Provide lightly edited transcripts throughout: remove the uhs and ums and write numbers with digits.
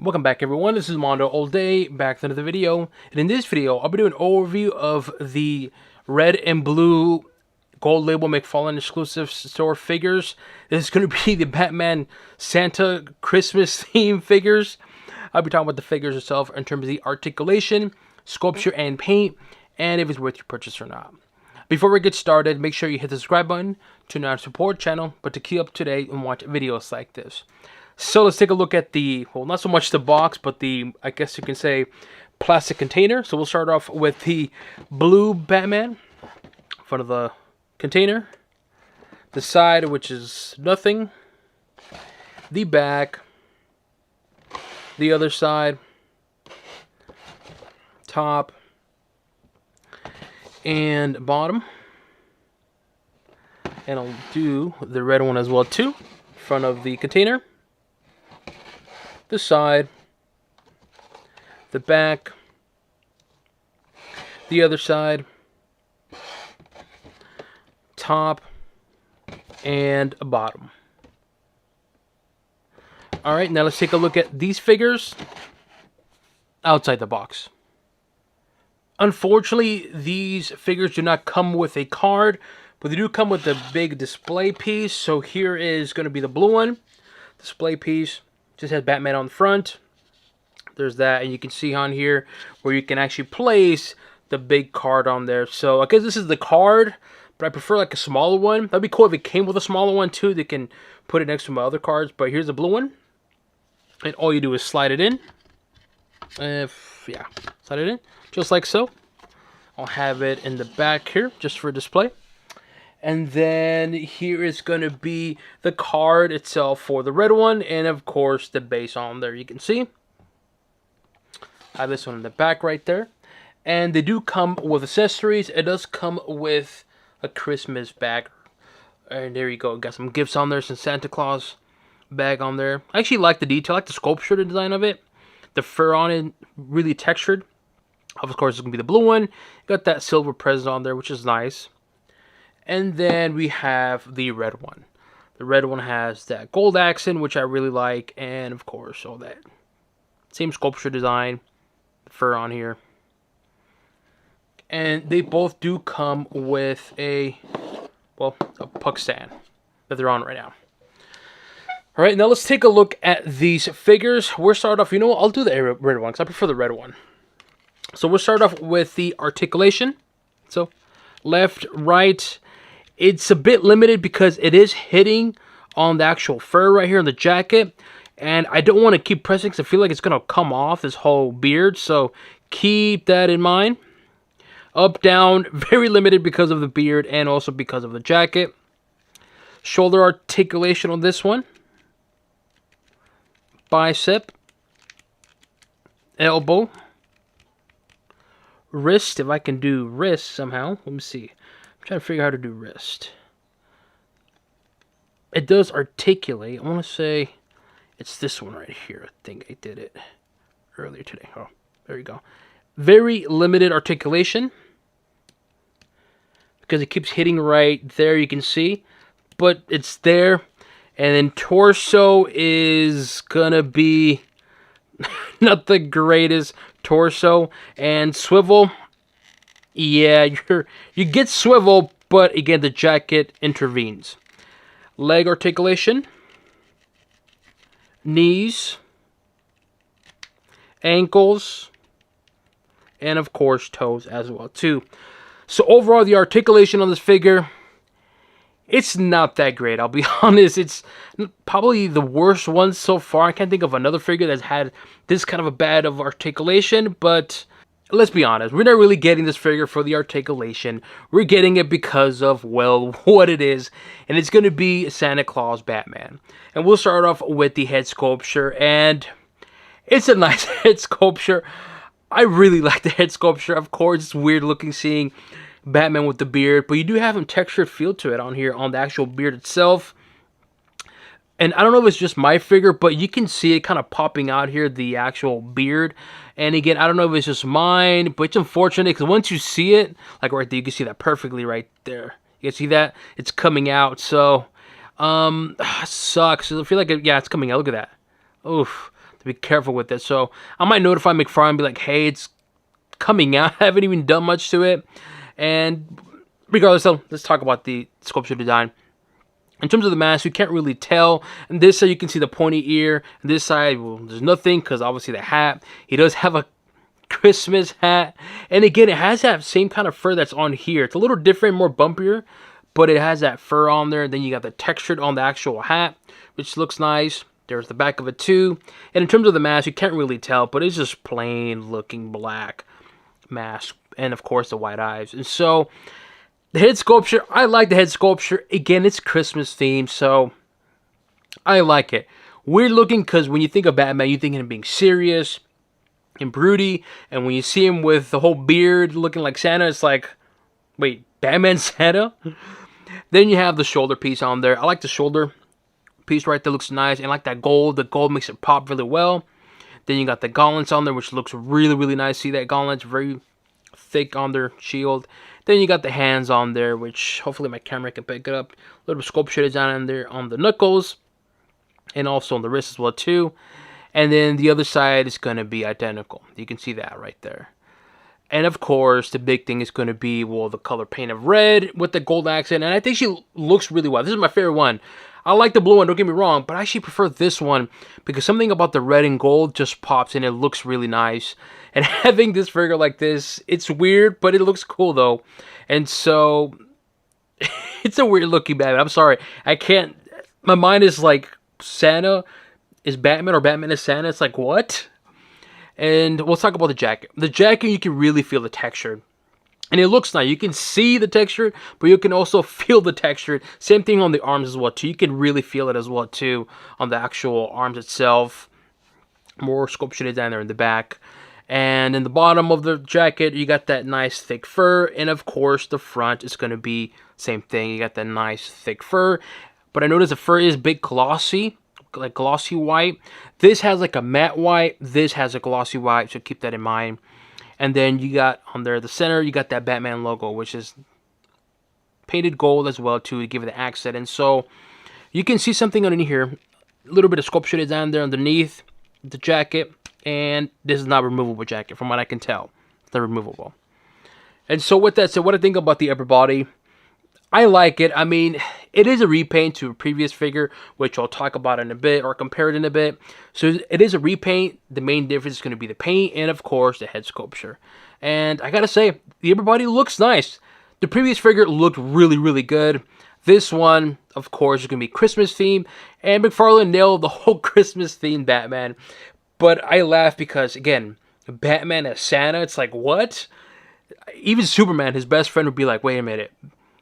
Welcome back, everyone. This is MandoAllDay, back to another video. And in this video, I'll be doing an overview of the red and blue gold label McFarlane exclusive store figures. This is going to be the Batman Santa Christmas theme figures. I'll be talking about the figures itself in terms of the articulation, sculpture, and paint, and if it's worth your purchase or not. Before we get started, make sure you hit the subscribe button to not support channel, but to keep up to date and watch videos like this. So let's take a look at the, well, not so much the box, but the, I guess you can say, plastic container. So we'll start off with the blue Batman in front of the container. The side, which is nothing. The back. The other side. Top. And bottom. And I'll do the red one as well too. In front of the container. The side, the back, the other side, top, and a bottom. Alright, now let's take a look at these figures outside the box. Unfortunately, these figures do not come with a card, but they do come with a big display piece. So here is going to be the blue one, display piece. Just has Batman on the front. There's that, and you can see on here where you can actually place the big card on there. So I guess this is the card, but I prefer like a smaller one. That'd be cool if it came with a smaller one too. They can put it next to my other cards. But here's the blue one, and all you do is slide it in. Yeah, slide it in just like so. I'll have it in the back here just for display. And then here is going to be the card itself for the red one. And, of course, the base on there. You can see. I have this one in the back right there. And they do come with accessories. It does come with a Christmas bag. And there you go. Got some gifts on there. Some Santa Claus bag on there. I actually like the detail. I like the sculpture, the design of it. The fur on it, really textured. Of course, it's going to be the blue one. Got that silver present on there, which is nice. And then we have the red one. The red one has that gold accent, which I really like. And, of course, all that same sculpture design. The fur on here. And they both do come with a puck stand that they're on right now. All right, now let's take a look at these figures. We'll start off, you know what? I'll do the red one because I prefer the red one. So we'll start off with the articulation. So left, right. It's a bit limited because it is hitting on the actual fur right here on the jacket. And I don't want to keep pressing because I feel like it's going to come off this whole beard. So keep that in mind. Up, down, very limited because of the beard and also because of the jacket. Shoulder articulation on this one. Bicep. Elbow. Wrist, if I can do wrist somehow. Let me see. I'm trying to figure out how to do wrist. It does articulate. I want to say it's this one right here. I think I did it earlier today. Oh, there you go. Very limited articulation. Because it keeps hitting right there, you can see. But it's there. And then torso is going to be not the greatest torso. And swivel, yeah, you get swivel, but again, the jacket intervenes. Leg articulation. Knees. Ankles. And, of course, toes as well, too. So, overall, the articulation on this figure, it's not that great. I'll be honest. It's probably the worst one so far. I can't think of another figure that's had this kind of a bad of articulation. But let's be honest. We're not really getting this figure for the articulation. We're getting it because of, well, what it is. And it's going to be Santa Claus Batman. And we'll start off with the head sculpture. And it's a nice head sculpture. I really like the head sculpture. Of course, it's weird looking seeing Batman with the beard, but you do have a textured feel to it on here on the actual beard itself. And I don't know if it's just my figure, but you can see it kind of popping out here, the actual beard. And again, I don't know if it's just mine, but it's unfortunate because once you see it, like right there, you can see that perfectly right there. You can see that? It's coming out. So, sucks. I feel like, yeah, it's coming out. Look at that. Oof. To be careful with it. So I might notify McFarlane and be like, hey, it's coming out. I haven't even done much to it. And regardless, so let's talk about the sculpture design. In terms of the mask, you can't really tell. And this side, you can see the pointy ear. And this side, well, there's nothing because obviously the hat. He does have a Christmas hat. And again, it has that same kind of fur that's on here. It's a little different, more bumpier, but it has that fur on there. Then you got the textured on the actual hat, which looks nice. There's the back of it too. And in terms of the mask, you can't really tell, but it's just plain looking black mask. And of course, the white eyes. And so the head sculpture, I like the head sculpture. Again, it's Christmas themed, so I like it. Weird looking because when you think of Batman, you think of him being serious and broody. And when you see him with the whole beard looking like Santa, it's like, wait, Batman Santa? Then you have the shoulder piece on there. I like the shoulder piece right there. Looks nice. And I like that gold. The gold makes it pop really well. Then you got the gauntlets on there, which looks really, really nice. See that gauntlet's very thick on their shield. Then you got the hands on there, which hopefully my camera can pick it up. A little sculpture design on there on the knuckles. And also on the wrist as well too. And then the other side is going to be identical. You can see that right there. And of course, the big thing is going to be, well, the color paint of red with the gold accent. And I think she looks really well. This is my favorite one. I like the blue one, don't get me wrong, but I actually prefer this one because something about the red and gold just pops and it looks really nice. And having this figure like this, it's weird, but it looks cool though. And so, it's a weird looking Batman. I'm sorry. I can't, my mind is like, Santa is Batman or Batman is Santa. It's like, what? And we'll talk about the jacket. The jacket, you can really feel the texture. And it looks nice. You can see the texture, but you can also feel the texture. Same thing on the arms as well, too. You can really feel it as well, too, on the actual arms itself. More sculpture design there in the back. And in the bottom of the jacket, you got that nice thick fur. And, of course, the front is going to be same thing. You got that nice thick fur. But I noticed the fur is big glossy, like glossy white. This has like a matte white. This has a glossy white, so keep that in mind. And then you got on there, the center, you got that Batman logo, which is painted gold as well, too, to give it the accent. And so you can see something underneath here. A little bit of sculpture design there underneath the jacket. And this is not a removable jacket, from what I can tell. It's not removable. And so with that said, what I think about the upper body, I like it. I mean, it is a repaint to a previous figure, which I'll talk about in a bit or compare it in a bit. So it is a repaint. The main difference is going to be the paint and, of course, the head sculpture. And I got to say, the upper body looks nice. The previous figure looked really, really good. This one, of course, is going to be Christmas themed. And McFarlane nailed the whole Christmas themed Batman. But I laugh because, again, Batman as Santa, it's like, what? Even Superman, his best friend, would be like, wait a minute.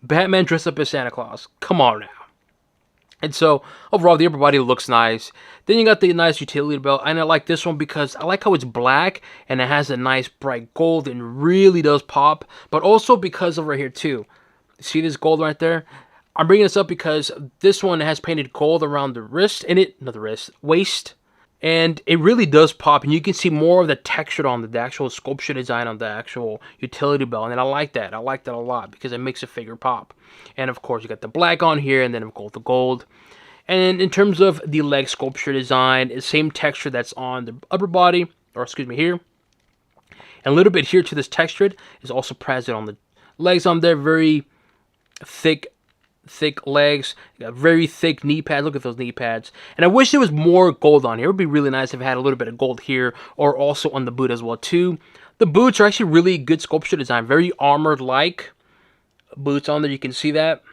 Batman dressed up as Santa Claus. Come on now. And so, overall, the upper body looks nice. Then you got the nice utility belt. And I like this one because I like how it's black. And it has a nice bright gold. And really does pop. But also because of right here, too. See this gold right there? I'm bringing this up because this one has painted gold around the wrist. Not the wrist. Waist. And it really does pop, and you can see more of the texture on the actual sculpture design on the actual utility belt, and I like that. I like that a lot because it makes the figure pop. And of course, you got the black on here, and then of course the gold. And in terms of the leg sculpture design, it's the same texture that's on the upper body, or excuse me, here. And a little bit here to this textured is also present on the legs on there. Very thick legs, got very thick knee pads. Look at those knee pads. And I wish there was more gold on here. It would be really nice if it had a little bit of gold here or also on the boot as well too. The boots are actually really good sculpture design, very armored like boots on there. You can see that,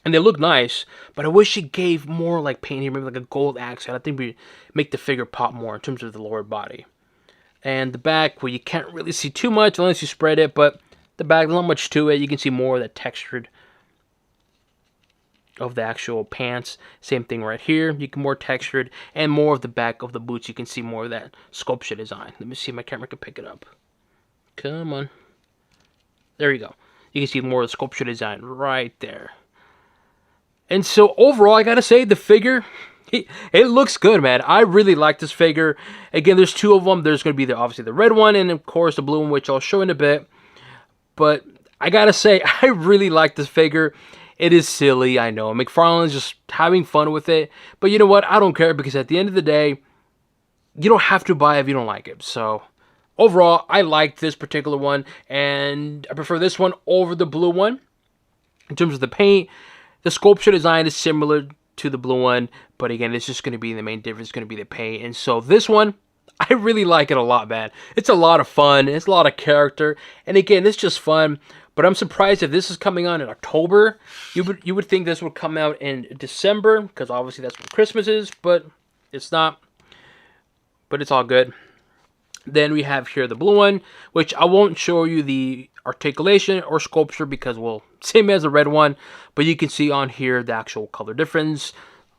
and they look nice, but I wish it gave more like paint here, maybe like a gold accent. I think we make the figure pop more in terms of the lower body. And the back, well, you can't really see too much unless you spread it, but the back, there's not much to it. You can see more of that textured of the actual pants. Same thing right here. You can more textured, and more of the back of the boots. You can see more of that sculpture design. Let me see if my camera can pick it up. Come on. There you go. You can see more of the sculpture design right there. And so overall, I gotta say, the figure, it looks good, man. I really like this figure. Again, there's two of them. There's gonna be obviously the red one, and of course the blue one, which I'll show in a bit. But I gotta say, I really like this figure. It is silly, I know. McFarlane is just having fun with it. But you know what? I don't care, because at the end of the day, you don't have to buy it if you don't like it. So overall, I like this particular one, and I prefer this one over the blue one. In terms of the paint, the sculpture design is similar to the blue one, but again, it's just going to be the main difference is going to be the paint. And so this one, I really like it a lot, man. It's a lot of fun. It's a lot of character, and again, it's just fun. But I'm surprised if this is coming on in October. You would think this would come out in December, because obviously that's when Christmas is, but it's not. But it's all good. Then we have here the blue one, which I won't show you the articulation or sculpture because, well, same as the red one, but you can see on here the actual color difference.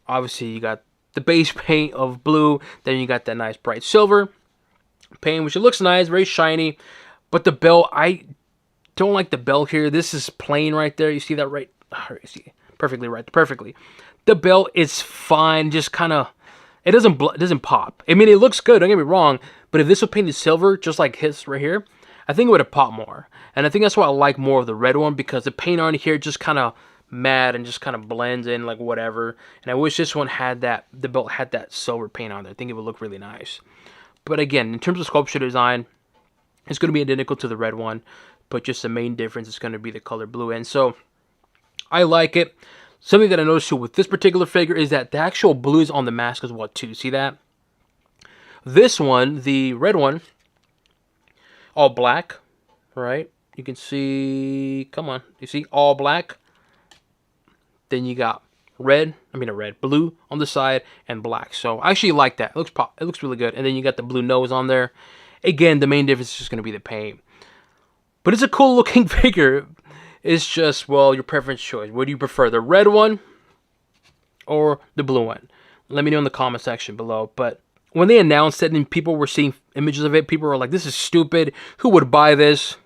Obviously, you got the base paint of blue, then you got that nice bright silver paint, which it looks nice, very shiny. But the belt, I don't like the belt here. This is plain right there. You see that right? You see perfectly right, perfectly. The belt is fine, just kind of. It doesn't pop. I mean, it looks good, don't get me wrong, but if this was painted silver, just like his right here, I think it would have popped more. And I think that's why I like more of the red one, because the paint on here just kind of matte and just kind of blends in like whatever. And I wish this one had that, the belt had that silver paint on there. I think it would look really nice. But again, in terms of sculpture design, it's going to be identical to the red one, but just the main difference is going to be the color blue. And so I like it. Something that I noticed too with this particular figure is that the actual blue is on the mask as well too. See that? This one, the red one, all black, right? You can see, come on, you see all black. Then you got blue on the side and black. So I actually like that. It looks really good. And then you got the blue nose on there. Again, the main difference is just going to be the paint. But it's a cool looking figure. It's just, well, your preference choice. What do you prefer, the red one or the blue one? Let me know in the comment section below. But when they announced it and people were seeing images of it, people were like, this is stupid. Who would buy this?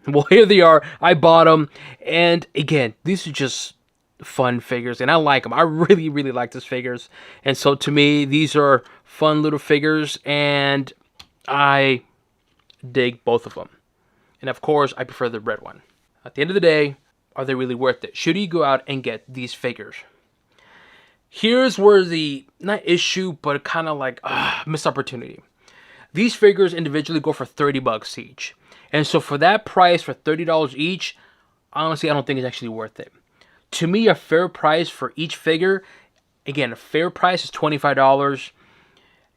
Well, here they are. I bought them. And again, these are just fun figures, and I like them. I really, really like these figures. And so to me, these are fun little figures, and I dig both of them. And of course, I prefer the red one. At the end of the day, are they really worth it? Should you go out and get these figures? Here's where the, not issue, but kind of like missed opportunity. These figures individually go for $30 each. And so for that price, for $30 each, honestly, I don't think it's actually worth it. To me, a fair price for each figure, again, a fair price is $25.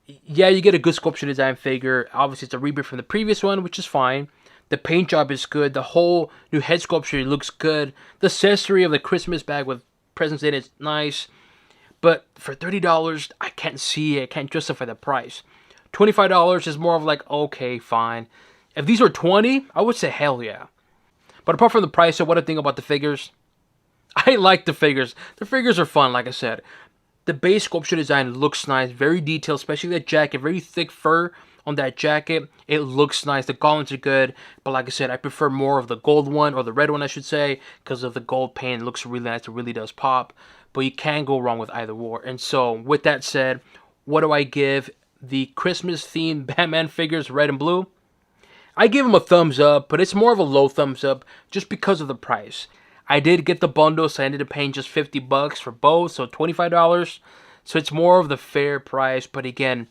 Yeah, you get a good sculpture design figure. Obviously, it's a reprint from the previous one, which is fine. The paint job is good. The whole new head sculpture looks good. The accessory of the Christmas bag with presents in it is nice. But for $30, I can't see it. I can't justify the price. $25 is more of like, okay, fine. If these were $20, I would say hell yeah. But apart from the price, so what I think about the figures, I like the figures. The figures are fun, like I said. The base sculpture design looks nice, very detailed, especially that jacket, very thick fur on that jacket. It looks nice. The gauntlets are good, but like I said, I prefer more of the gold one, or the red one I should say, because of the gold paint. It looks really nice. It really does pop, but you can't go wrong with either war. And so with that said, what do I give the Christmas themed Batman figures, red and blue? I give them a thumbs up, but it's more of a low thumbs up just because of the price. I did get the bundle, so I ended up paying just $50 for both, so $25. So it's more of the fair price, but again,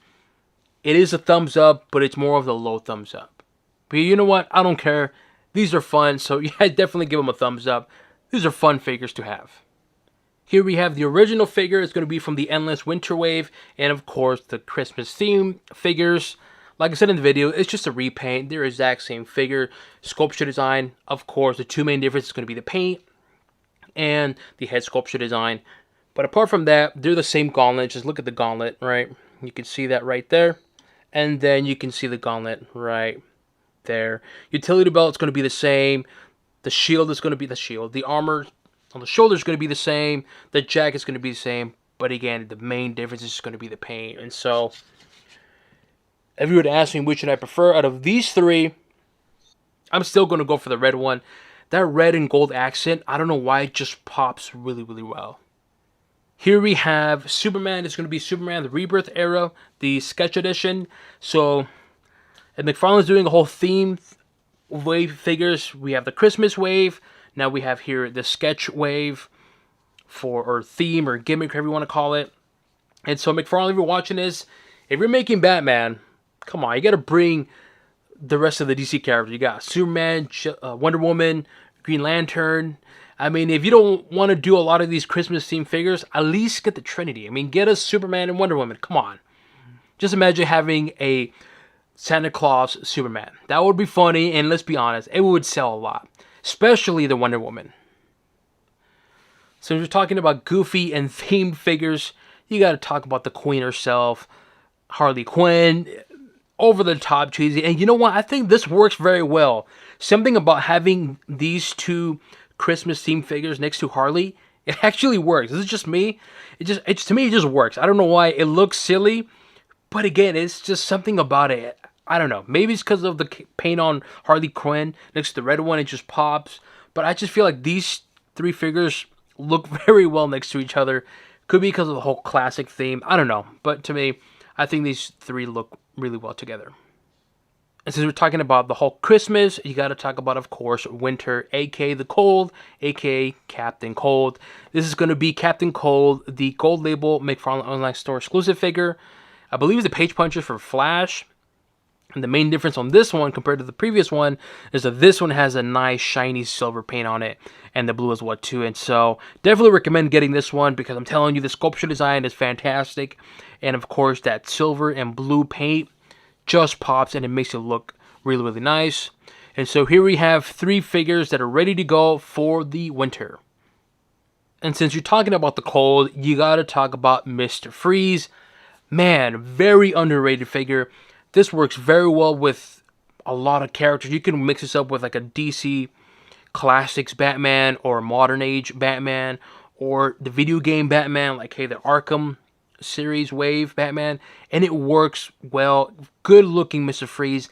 it is a thumbs up, but it's more of the low thumbs up. But you know what? I don't care. These are fun, so yeah, I definitely give them a thumbs up. These are fun figures to have. Here we have the original figure. It's going to be from the Endless Winter Wave, and of course, the Christmas theme figures. Like I said in the video, it's just a repaint. They're exact same figure. Sculpture design, of course, the two main differences is going to be the paint and the head sculpture design. But apart from that, they're the same gauntlet. Just look at the gauntlet, right? You can see that right there. And then you can see the gauntlet right there. Utility belt is going to be the same. The shield is going to be the shield. The armor on the shoulder is going to be the same. The jacket is going to be the same. But again, the main difference is just going to be the paint. And so, if you were to ask me which should I prefer out of these three, I'm still going to go for the red one. That red and gold accent, I don't know why, it just pops really, really well. Here we have Superman. It's going to be Superman, the Rebirth era, the sketch edition. So, and McFarlane's doing a whole theme wave figures. We have the Christmas wave. Now we have here the sketch wave or theme or gimmick, whatever you want to call it. And so McFarlane, if you're watching this, if you're making Batman, come on, you got to bring the rest of the DC characters. You got Superman, Wonder Woman, Green Lantern. I mean, if you don't want to do a lot of these Christmas themed figures, at least get the Trinity. I mean, get us Superman and Wonder Woman. Come on. Just imagine having a Santa Claus Superman. That would be funny, and let's be honest, it would sell a lot. Especially the Wonder Woman. So if you're talking about goofy and themed figures, you got to talk about the Queen herself, Harley Quinn, over the top cheesy. And you know what? I think this works very well. Something about having these two Christmas themed figures next to Harley, it actually works. This is just me. To me, it just works. I don't know why. It looks silly, but again, it's just something about it. I don't know. Maybe it's because of the paint on Harley Quinn next to the red one. It just pops. But I just feel like these three figures look very well next to each other. Could be because of the whole classic theme. I don't know. But to me, I think these three look really well together. And since we're talking about the whole Christmas, you got to talk about, of course, winter, aka the cold, aka Captain Cold. This is going to be Captain Cold, the gold label McFarlane online store exclusive figure. I believe it's the page punches for Flash. And the main difference on this one compared to the previous one is that this one has a nice shiny silver paint on it, and the blue as well too. And so definitely recommend getting this one because I'm telling you, the sculpture design is fantastic, and of course that silver and blue paint just pops and it makes it look really, really nice. And so here we have three figures that are ready to go for the winter. And since you're talking about the cold, you gotta talk about Mr. Freeze. Man, very underrated figure. This works very well with a lot of characters. You can mix this up with like a DC Classics Batman or Modern Age Batman or the video game Batman, like hey, the Arkham series wave Batman, and it works well. Good looking Mr. Freeze.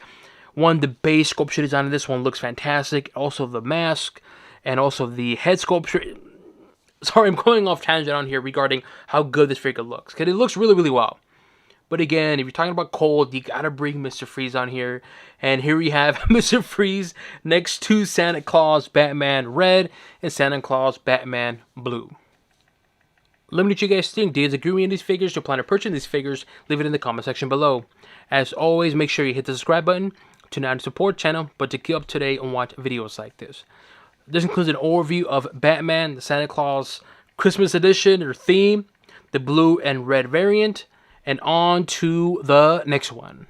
The base sculpture design of this one looks fantastic. Also the mask and also the head sculpture. Sorry, I'm going off tangent on here regarding how good this figure looks, because it looks really, really well. But again, if you're talking about cold, you gotta bring Mr. Freeze on here. And here we have Mr. Freeze next to Santa Claus Batman Red and Santa Claus Batman Blue. Let me know what you guys think. Do you agree with me on these figures? Do you plan to purchase these figures? Leave it in the comment section below. As always, make sure you hit the subscribe button to not support channel, but to keep up to date and watch videos like this. This includes an overview of Batman, the Santa Claus Christmas edition or theme, the blue and red variant, and on to the next one.